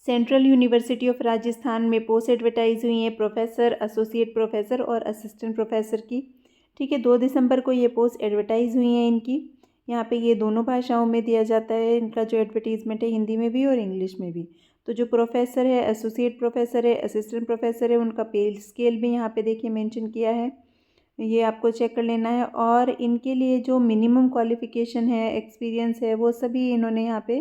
Central university of Rajasthan में post advertise हुई हैं प्रोफेसर, एसोसिएट प्रोफेसर और असिस्टेंट प्रोफेसर की। ठीक है, 2 दिसंबर को ये पोस्ट एडवर्टाइज हुई हैं इनकी। यहाँ पे ये दोनों भाषाओं में दिया जाता है इनका जो एडवर्टीज़मेंट है, हिंदी में भी और इंग्लिश में भी। तो जो प्रोफेसर है, एसोसिएट प्रोफेसर है, असिस्टेंट प्रोफेसर है, उनका पे स्केल भी यहाँ पे देखिए मेंशन किया है, ये आपको चेक कर लेना है। और इनके लिए जो मिनिमम क्वालिफ़िकेशन है, एक्सपीरियंस है, वो सभी इन्होंने यहाँ पे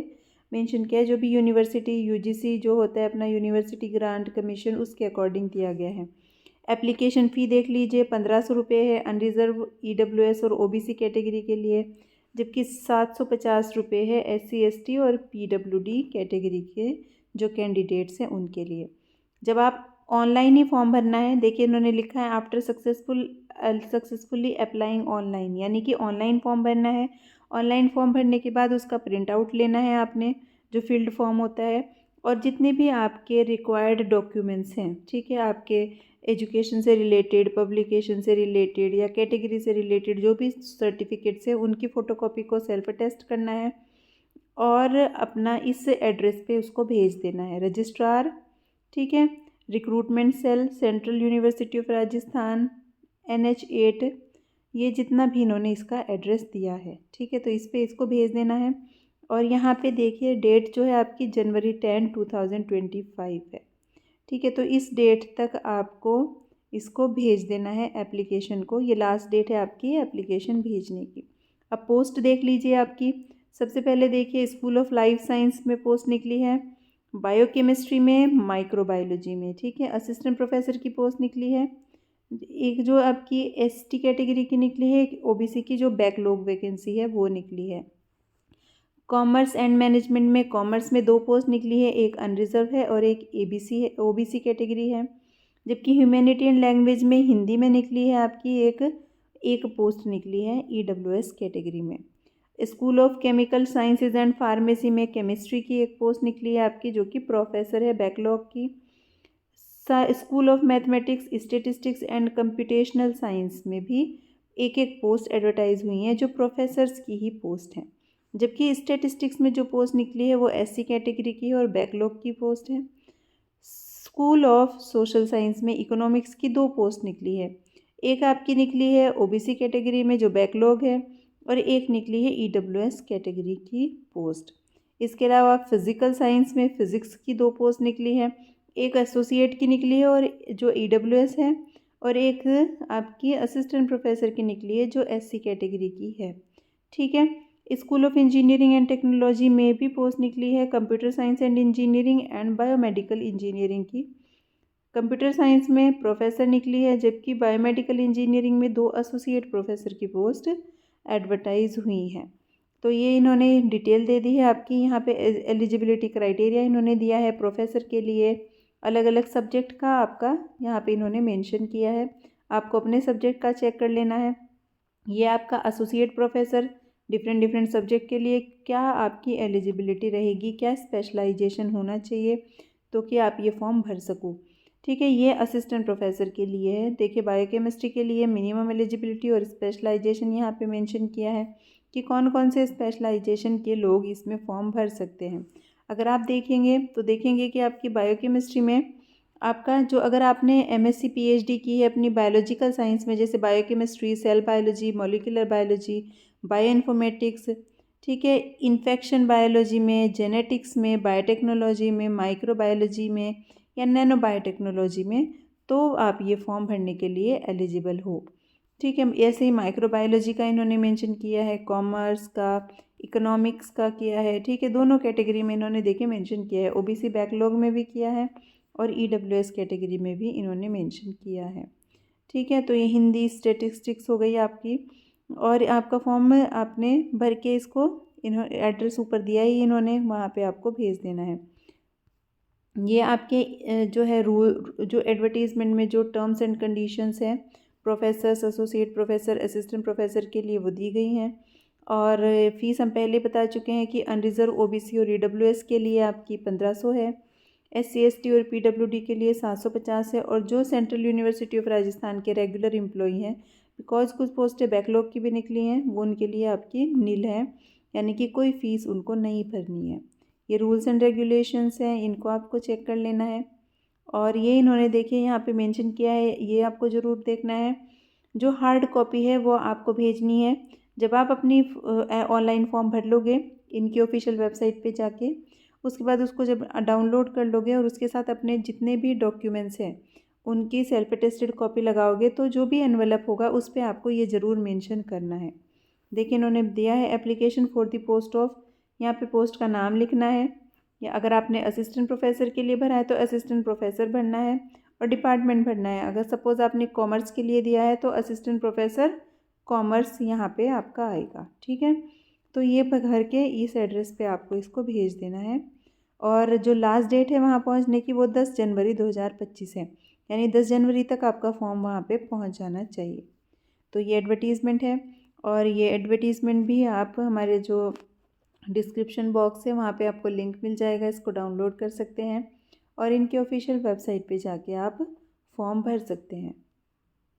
मेंशन किया है। जो भी यूनिवर्सिटी यूजीसी जो होता है अपना यूनिवर्सिटी ग्रांट कमीशन, उसके अकॉर्डिंग दिया गया है। एप्लीकेशन फ़ी देख लीजिए 1500 रुपये है अनरिज़र्व ईडब्ल्यूएस और ओबीसी कैटेगरी के लिए, जबकि 750 रुपये है एससी एसटी और पीडब्ल्यूडी कैटेगरी के जो कैंडिडेट्स हैं उनके लिए। जब आप ऑनलाइन ही फॉर्म भरना है, देखिए इन्होंने लिखा है आफ्टर सक्सेसफुली अप्लाइंग ऑनलाइन, यानी कि ऑनलाइन फॉर्म भरना है। ऑनलाइन फॉर्म भरने के बाद उसका प्रिंट आउट लेना है आपने, जो फील्ड फॉर्म होता है, और जितने भी आपके रिक्वायर्ड डॉक्यूमेंट्स हैं, ठीक है, आपके एजुकेशन से रिलेटेड, पब्लिकेशन से रिलेटेड या कैटेगरी से रिलेटेड जो भी सर्टिफिकेट्स हैं, उनकी फ़ोटोकॉपी को सेल्फ अटेस्ट करना है और अपना इस एड्रेस पे उसको भेज देना है। रजिस्ट्रार, ठीक है, recruitment cell, central university of Rajasthan, NH8, ये जितना भी इन्होंने इसका एड्रेस दिया है, ठीक है, तो इस पे इसको भेज देना है। और यहाँ पे देखिए डेट जो है आपकी जनवरी 10, 2025 है, ठीक है, तो इस डेट तक आपको इसको भेज देना है एप्लीकेशन को। ये लास्ट डेट है आपकी एप्लीकेशन भेजने की। अब पोस्ट देख लीजिए आपकी। सबसे पहले देखिए स्कूल ऑफ लाइफ साइंस में पोस्ट निकली है, बायोकेमिस्ट्री में, माइक्रोबायोलॉजी में, ठीक है। असिस्टेंट प्रोफेसर की पोस्ट निकली है। एक जो आपकी एसटी कैटेगरी की निकली है, एक ओबीसी की जो बैकलॉग वैकेंसी है वो निकली है। कॉमर्स एंड मैनेजमेंट में कॉमर्स में 2 पोस्ट निकली है, एक अनरिजर्व है और एक एबीसी है, ओबीसी कैटेगरी है। जबकि ह्यूमैनिटी एंड लैंग्वेज में हिंदी में निकली है आपकी एक पोस्ट निकली है ईडब्ल्यूएस कैटेगरी में। School of chemical sciences and pharmacy में केमिस्ट्री की एक पोस्ट निकली है आपकी, जो कि प्रोफेसर है बैकलॉग की। School of mathematics, statistics and computational science में भी एक पोस्ट एडवर्टाइज हुई हैं जो प्रोफेसर्स की ही पोस्ट हैं। जबकि स्टेटिस्टिक्स में जो पोस्ट निकली है वो एससी कैटेगरी की है और बैकलॉग की पोस्ट है। स्कूल ऑफ सोशल साइंस में इकोनॉमिक्स की 2 पोस्ट निकली है, एक आपकी निकली है ओबीसी कैटेगरी में जो बैकलॉग है और एक निकली है ईडब्ल्यूएस कैटेगरी की पोस्ट। इसके अलावा फिज़िकल साइंस में फ़िज़िक्स की 2 पोस्ट निकली है, एक एसोसिएट की निकली है और जो ईडब्ल्यूएस है, और एक आपकी असिस्टेंट प्रोफेसर की निकली है जो एससी कैटेगरी की है, ठीक है। School of engineering and technology में भी पोस्ट निकली है, computer science and engineering and biomedical engineering की। कंप्यूटर साइंस में प्रोफेसर निकली है, जबकि बायोमेडिकल इंजीनियरिंग में 2 एसोसिएट प्रोफेसर की पोस्ट एडवर्टाइज हुई हैं। तो ये इन्होंने डिटेल दे दी है आपकी। यहाँ पे एलिजिबिलिटी क्राइटेरिया इन्होंने दिया है प्रोफेसर के लिए, अलग अलग सब्जेक्ट का आपका यहाँ पे इन्होंने मेंशन किया है, आपको अपने सब्जेक्ट का चेक कर लेना है। ये आपका एसोसिएट प्रोफेसर डिफरेंट सब्जेक्ट के लिए क्या आपकी एलिजिबिलिटी रहेगी, क्या स्पेशलाइजेशन होना चाहिए, तो कि आप ये फॉर्म भर सको, ठीक है। ये असिस्टेंट प्रोफेसर के लिए है। देखिए बायोकेमिस्ट्री के लिए मिनिमम एलिजिबिलिटी और स्पेशलाइजेशन यहाँ पे मेंशन किया है कि कौन कौन से स्पेशलाइजेशन के लोग इसमें फॉर्म भर सकते हैं। अगर आप देखेंगे तो देखेंगे कि आपकी बायोकेमिस्ट्री में आपका जो, अगर आपने एमएससी पीएचडी की है अपनी बायोलॉजिकल साइंस में, जैसे biochemistry, cell biology, molecular biology, bioinformatics, ठीक है, इन्फेक्शन बायोलॉजी में, जेनेटिक्स में, बायोटेक्नोलॉजी में, माइक्रोबायोलॉजी में या नैनो बायोटेक्नोलॉजी में, तो आप ये फॉर्म भरने के लिए एलिजिबल हो, ठीक है। ऐसे ही माइक्रोबायोलॉजी का इन्होंने मेंशन किया है, कॉमर्स का, इकोनॉमिक्स का किया है, ठीक है, दोनों कैटेगरी में इन्होंने देखिए मेंशन किया है, ओबीसी बैकलॉग में भी किया है और ईडब्ल्यूएस कैटेगरी में भी इन्होंने मेंशन किया है, ठीक है। तो ये हिंदी स्टैटिस्टिक्स हो गई आपकी, और आपका फॉर्म आपने भर के इसको इन्होंने एड्रेस ऊपर दिया ही इन्होंने, वहाँ पे आपको भेज देना है। ये आपके जो है रूल, जो एडवर्टीज़मेंट में जो टर्म्स एंड कंडीशंस हैं professors, associate professor, assistant professor के लिए वो दी गई हैं। और फ़ीस हम पहले बता चुके हैं कि अनरिजर्व ओबीसी और ईडब्ल्यूएस के लिए आपकी 1500 है, एससी एसटी और पीडब्ल्यूडी के लिए 750 है, और जो सेंट्रल यूनिवर्सिटी ऑफ राजस्थान के रेगुलर एम्प्लॉई हैं, बिकॉज कुछ पोस्टें बैकलॉग की भी निकली हैं, वो उनके लिए आपकी नील है, यानी कि कोई फ़ीस उनको नहीं भरनी है। ये रूल्स एंड रेगुलेशंस हैं, इनको आपको चेक कर लेना है। और ये इन्होंने देखिए यहाँ पे मेंशन किया है, ये आपको ज़रूर देखना है। जो हार्ड कॉपी है वो आपको भेजनी है जब आप अपनी ऑनलाइन फॉर्म भर लोगे इनकी ऑफिशियल वेबसाइट पे जाके। उसके बाद उसको जब डाउनलोड कर लोगे और उसके साथ अपने जितने भी डॉक्यूमेंट्स हैं उनकी सेल्फ अटेस्टेड कॉपी लगाओगे, तो जो भी एनवेलप होगा उस पर आपको ये ज़रूर मेंशन करना है। देखिए इन्होंने दिया है application for the post of, यहाँ पे पोस्ट का नाम लिखना है, या अगर आपने असिस्टेंट प्रोफेसर के लिए भरा है तो असिस्टेंट प्रोफेसर भरना है और डिपार्टमेंट भरना है। अगर सपोज़ आपने कॉमर्स के लिए दिया है तो असिस्टेंट प्रोफेसर कॉमर्स यहाँ पे आपका आएगा। ठीक है, तो ये भर के इस एड्रेस पे आपको इसको भेज देना है। और जो लास्ट डेट है वहाँ पहुँचने की वो 10 जनवरी 2025 है, यानी 10 जनवरी तक आपका फॉर्म वहाँ पे पहुँच जाना चाहिए। तो ये एडवर्टीज़मेंट है, और ये एडवर्टीज़मेंट भी आप हमारे जो डिस्क्रिप्शन बॉक्स है वहाँ पे आपको लिंक मिल जाएगा, इसको डाउनलोड कर सकते हैं और इनके ऑफिशियल वेबसाइट पे जाके आप फॉर्म भर सकते हैं।